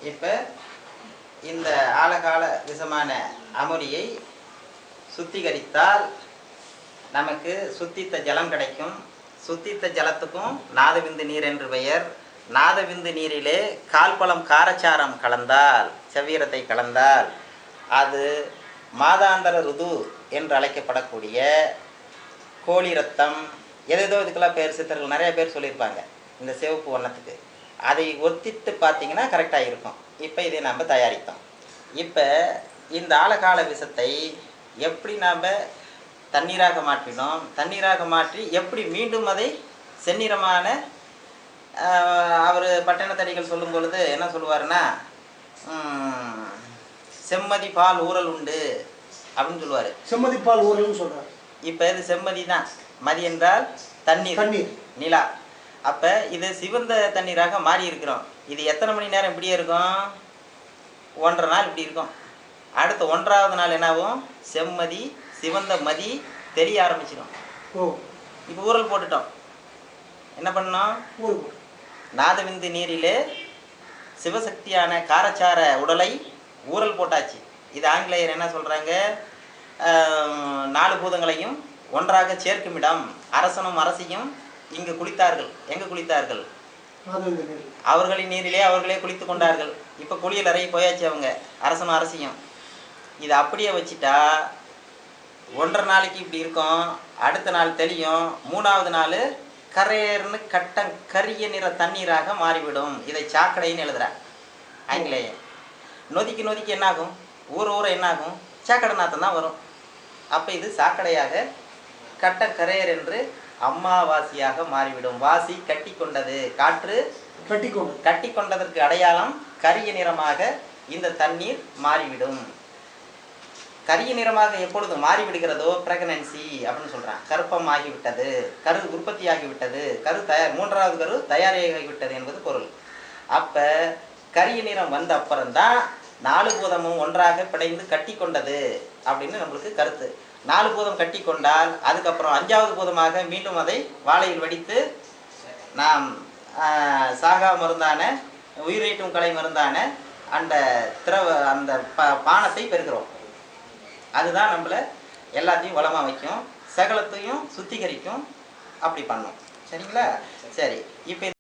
இப்போ இந்த ஆழகால விஷமான அமுரியை சுத்திகரித்தால் நமக்கு சுத்தித்த ஜலம் கிடைக்கும். சுத்தித்த ஜலத்துக்கும் நாதவிந்து நீர் என்று பெயர். நாதவிந்து நீரிலே கால்பழம் காரச்சாரம் கலந்தால், செவ்வீரத்தை கலந்தால், அது மாதாந்தர ருது என்று அழைக்கப்படக்கூடிய கோழி ரத்தம், எதோ இதுக்கெல்லாம் பேர் சித்தர்கள் நிறைய பேர் சொல்லியிருப்பாங்க இந்த சிவப்பு வண்ணத்துக்கு. அதை ஒத்திட்டு பார்த்தீங்கன்னா கரெக்டாக இருக்கும். இப்போ இதை நம்ம தயாரித்தோம். இப்போ இந்த ஆழகால விஷத்தை எப்படி நாம் தண்ணீராக மாற்றினோம், தண்ணீராக மாற்றி எப்படி மீண்டும் அதை செந்நிறமான, அவர் பட்டணத்தடிகள் சொல்லும் பொழுது என்ன சொல்லுவாருன்னா, செம்மதி பால் ஊறல் உண்டு அப்படின்னு சொல்லுவார். செம்மதி பால் ஊறல்னு சொல்கிறார். இப்போ இது செம்மதி தான். மதி என்றால் தண்ணீர், தண்ணீர் நிலா. அப்போ இது சிவந்த தண்ணீராக மாறி இருக்கிறோம். இது எத்தனை மணி நேரம் இப்படியே இருக்கும்? 1.5 நாள் இப்படி இருக்கும். அடுத்த 1ஆவது நாள் என்னாகும்? செம்மதி சிவந்த மதி தெரிய ஆரம்பிச்சிடும். இப்போ ஊறல் போட்டுட்டோம். என்ன பண்ணோம்? நாதவிந்து நீரிலே சிவசக்தியான காரச்சார உடலை ஊறல் போட்டாச்சு. இது ஆங்கிலேயர் என்ன சொல்கிறாங்க? 4 பூதங்களையும் ஒன்றாக சேர்க்கும் இடம். அரசனும் அரசியும் இங்கு குளித்தார்கள். எங்கே குளித்தார்கள்? அவர்களின் நீரிலே அவர்களே குளித்து கொண்டார்கள். இப்போ குளியல் அறை போயாச்சு அவங்க, அரசனும் அரசியும். இதை அப்படியே வச்சுட்டா 1.5 நாளைக்கு இப்படி இருக்கும். அடுத்த நாள் தெளியும். 3ஆவது நாள் கரையர்னு கரிய நிற தண்ணீராக மாறிவிடும். இதை சாக்கடைன்னு எழுதுறார் ஆங்கிலேயன். நொதிக்கு நொதிக்கு என்னாகும்? ஊற என்னாகும்? சாக்கடை நாத்தம் தான் வரும். அப்போ இது சாக்கடையாக கரையர் என்று அம்மாவாசியாக மாறிவிடும். வாசி கட்டி கொண்டது, காற்று கட்டி கொண்டதற்கு அடையாளம் கரிய நிறமாக இந்த தண்ணீர் மாறிவிடும். கரிய நிறமாக எப்பொழுது மாறிவிடுகிறதோ பிரெக்னன்சி அப்படின்னு சொல்கிறான். கருப்பம் ஆகிவிட்டது, கரு உற்பத்தி ஆகிவிட்டது, கரு 3ஆவது கரு தயாராகிவிட்டது என்பது பொருள். அப்போ கரிய நிறம் வந்த அப்புறம்தான் 4 பூதமும் ஒன்றாக பிணைந்து கட்டி கொண்டது அப்படின்னு நம்மளுக்கு கருத்து. 4 பூதம் கட்டி கொண்டால் அதுக்கப்புறம் 5ஆவது பூதமாக மீண்டும் அதை வாழையில் வடித்து நாம் சாகா மருந்தான, உயிரீட்டும் கலை மருந்தான அந்த அந்த பானத்தை பெறுகிறோம். அதுதான் நம்மளை எல்லாத்தையும் வளமாக வைக்கும், சகலத்தையும் சுத்திகரிக்கும். அப்படி பண்ணோம். சரிங்களா? சரி. இப்போ